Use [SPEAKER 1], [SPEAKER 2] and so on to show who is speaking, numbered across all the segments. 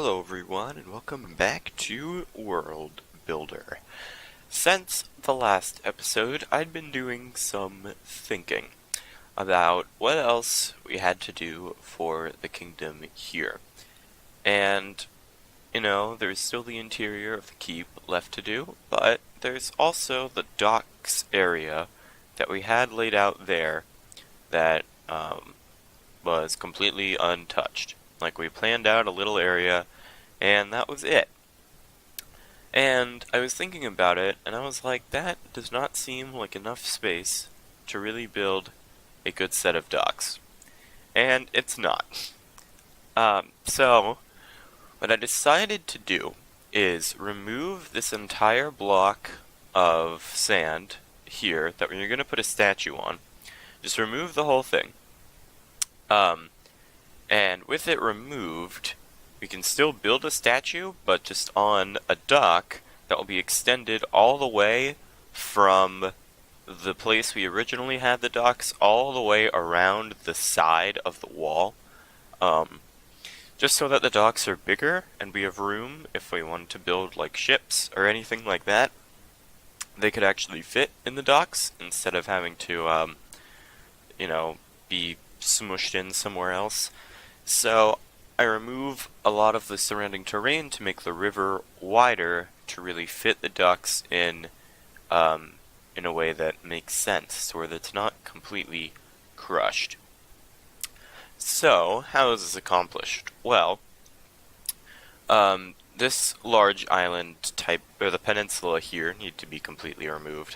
[SPEAKER 1] Hello everyone, and welcome back to World Builder. Since the last episode, I'd been doing some thinking about what else we had to do for the kingdom here. And, there's still the interior of the keep left to do, but there's also the docks area that we had laid out there that was completely untouched. Like, we planned out a little area, and that was it. And I was thinking about it, and I was like, that does not seem like enough space to really build a good set of docks. And it's not. So, what I decided to do is remove this entire block of sand here that we're going to put a statue on. Just remove the whole thing. And with it removed, we can still build a statue, but just on a dock that will be extended all the way from the place we originally had the docks all the way around the side of the wall. Just so that the docks are bigger and we have room if we wanted to build like ships or anything like that. They could actually fit in the docks instead of having to, be smushed in somewhere else. So I remove a lot of the surrounding terrain to make the river wider to really fit the docks in a way that makes sense, so that it's not completely crushed. So, how is this accomplished? Well, this large island type, or the peninsula here, need to be completely removed.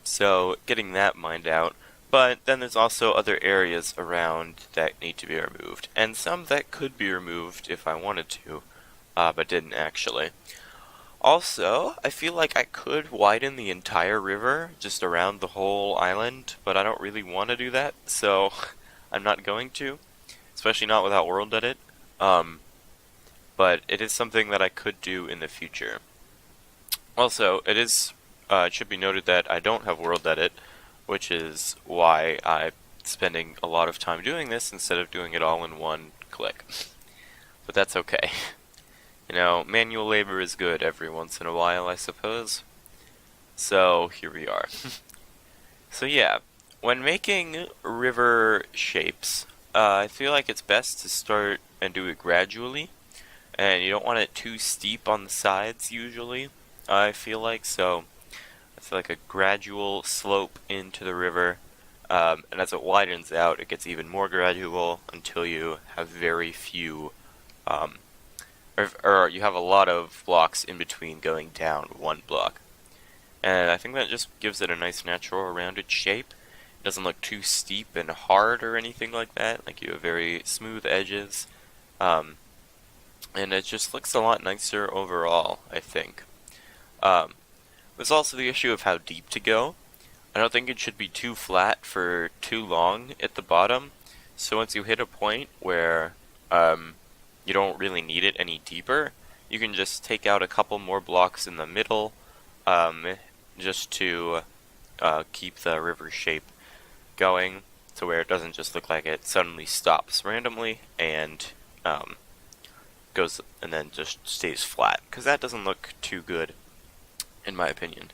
[SPEAKER 1] So, getting that mined out. But then there's also other areas around that need to be removed, and some that could be removed if I wanted to, but didn't actually. Also, I feel like I could widen the entire river just around the whole island, but I don't really want to do that, so I'm not going to, especially not without World Edit. But it is something that I could do in the future. Also, it should be noted that I don't have World Edit, which is why I'm spending a lot of time doing this instead of doing it all in one click. But that's okay. Manual labor is good every once in a while, I suppose. So, here we are. So yeah, when making river shapes, I feel like it's best to start and do it gradually. And you don't want it too steep on the sides, usually, I feel like, so it's like a gradual slope into the river, and as it widens out, it gets even more gradual until you have very few, or you have a lot of blocks in between going down one block. And I think that just gives it a nice natural rounded shape. It doesn't look too steep and hard or anything like that, like you have very smooth edges, and it just looks a lot nicer overall, I think. There's also the issue of how deep to go. I don't think it should be too flat for too long at the bottom, so once you hit a point where you don't really need it any deeper, you can just take out a couple more blocks in the middle, just to keep the river shape going, to where it doesn't just look like it suddenly stops randomly and goes and then just stays flat, because that doesn't look too good, in my opinion.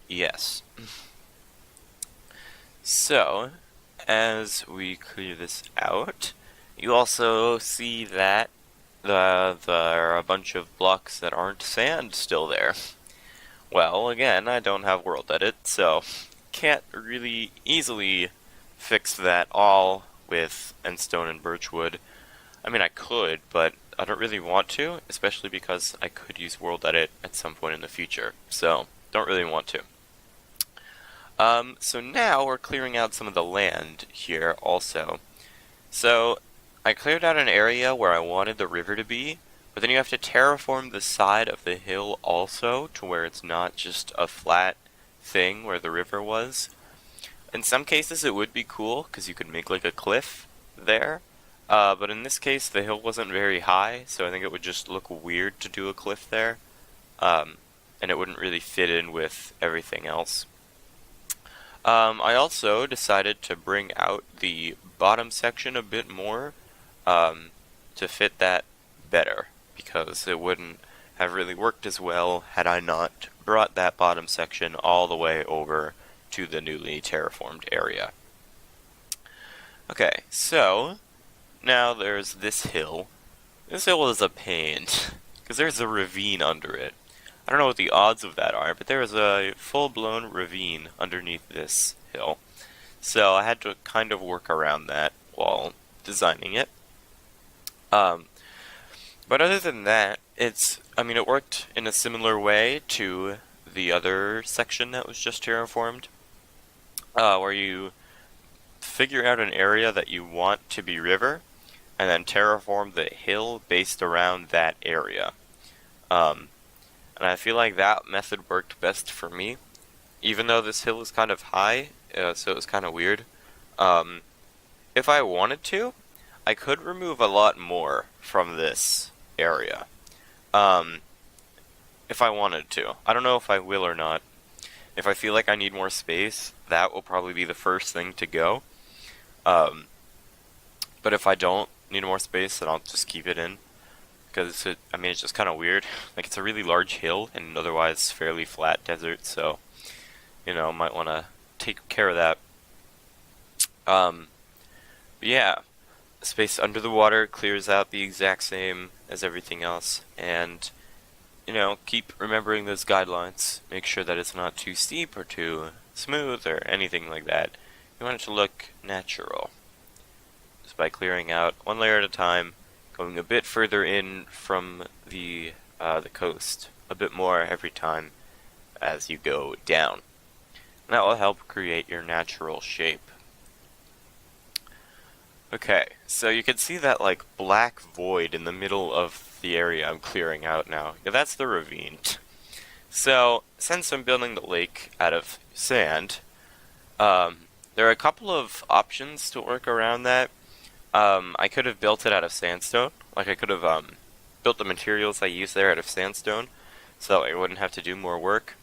[SPEAKER 1] Yes. So, as we clear this out, you also see that there are a bunch of blocks that aren't sand still there. Well, again, I don't have World Edit, so can't really easily fix that all with Endstone and Birchwood. I mean, I could, but I don't really want to, especially because I could use World Edit at some point in the future, so don't really want to. So now we're clearing out some of the land here also. So I cleared out an area where I wanted the river to be, but then you have to terraform the side of the hill also to where it's not just a flat thing where the river was. In some cases it would be cool, because you could make like a cliff there. But in this case, the hill wasn't very high, so I think it would just look weird to do a cliff there. And it wouldn't really fit in with everything else. I also decided to bring out the bottom section a bit more, to to fit that better, because it wouldn't have really worked as well had I not brought that bottom section all the way over to the newly terraformed area. Okay, so now there's this hill. This hill is a pain, because there's a ravine under it. I don't know what the odds of that are, but there is a full-blown ravine underneath this hill. So I had to kind of work around that while designing it. But other than that, it worked in a similar way to the other section that was just terraformed, where you figure out an area that you want to be river, and then terraform the hill based around that area. And I feel like that method worked best for me, even though this hill is kind of high, so it was kind of weird. If I wanted to, I could remove a lot more from this area. If I wanted to. I don't know if I will or not. If I feel like I need more space, that will probably be the first thing to go. But if I don't need more space, then I'll just keep it in. Because, it's just kind of weird. Like, it's a really large hill and otherwise fairly flat desert, so, might want to take care of that. But yeah, space under the water clears out the exact same as everything else, and, keep remembering those guidelines. Make sure that it's not too steep or too smooth or anything like that. You want it to look natural. Just by clearing out one layer at a time, going a bit further in from the coast, a bit more every time as you go down. And that will help create your natural shape. Okay, so you can see that black void in the middle of the area I'm clearing out now. Yeah, that's the ravine. So, since I'm building the lake out of sand, there are a couple of options to work around that. I could have built it out of sandstone. I could have built the materials I use there out of sandstone, so I wouldn't have to do more work.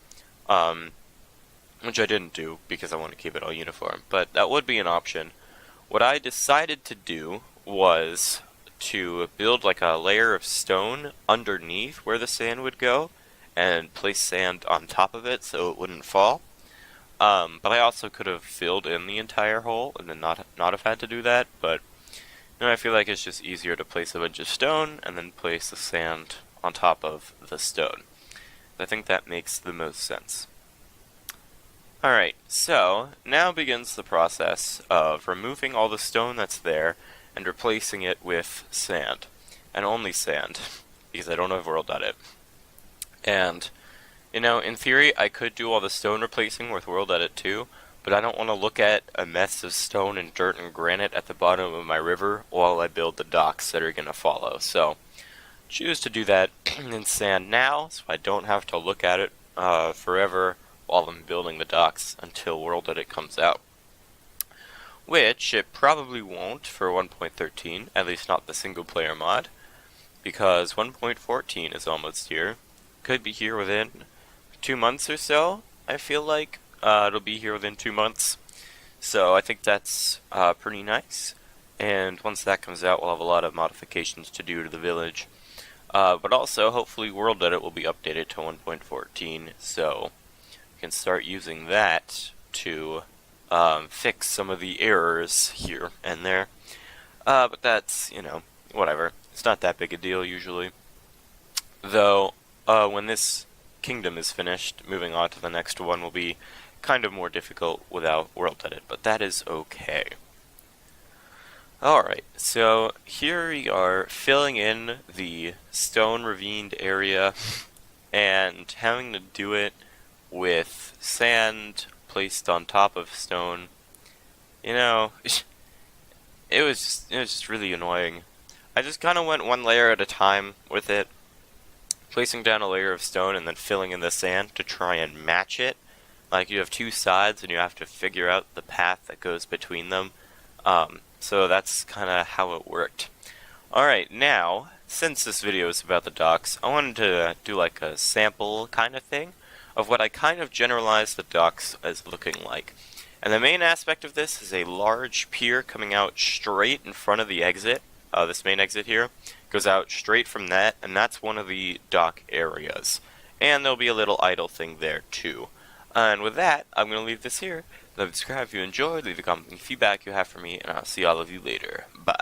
[SPEAKER 1] Which I didn't do, because I want to keep it all uniform. But that would be an option. What I decided to do was to build a layer of stone underneath where the sand would go, and place sand on top of it so it wouldn't fall. But I also could have filled in the entire hole and then not have had to do that, but I feel like it's just easier to place a bunch of stone and then place the sand on top of the stone. I think that makes the most sense. Alright, so now begins the process of removing all the stone that's there and replacing it with sand. And only sand, because I don't have World Edit. And, in theory, I could do all the stone replacing with World Edit too, but I don't want to look at a mess of stone and dirt and granite at the bottom of my river while I build the docks that are going to follow. So, choose to do that in sand now, so I don't have to look at it forever while I'm building the docks until World Edit comes out. Which it probably won't for 1.13, at least not the single player mod, because 1.14 is almost here. Could be here within 2 months or so, I feel like. It'll be here within 2 months, so I think that's pretty nice. And once that comes out, we'll have a lot of modifications to do to the village. But also, hopefully World Edit will be updated to 1.14, so we can start using that to fix some of the errors here and there. But that's, whatever. It's not that big a deal usually. Though, when this kingdom is finished, moving on to the next one will be kind of more difficult without World Edit, but that is okay. Alright, so here we are filling in the stone ravined area and having to do it with sand placed on top of stone. It was just really annoying. I just kind of went one layer at a time with it, placing down a layer of stone and then filling in the sand to try and match it. Like, you have two sides and you have to figure out the path that goes between them. So that's kind of how it worked. Alright, now, since this video is about the docks, I wanted to do a sample kind of thing of what I kind of generalized the docks as looking like. And the main aspect of this is a large pier coming out straight in front of the exit, this main exit here, goes out straight from that, and that's one of the dock areas. And there'll be a little idle thing there too. And with that, I'm going to leave this here. Subscribe if you enjoyed, leave a comment, any feedback you have for me, and I'll see all of you later. Bye.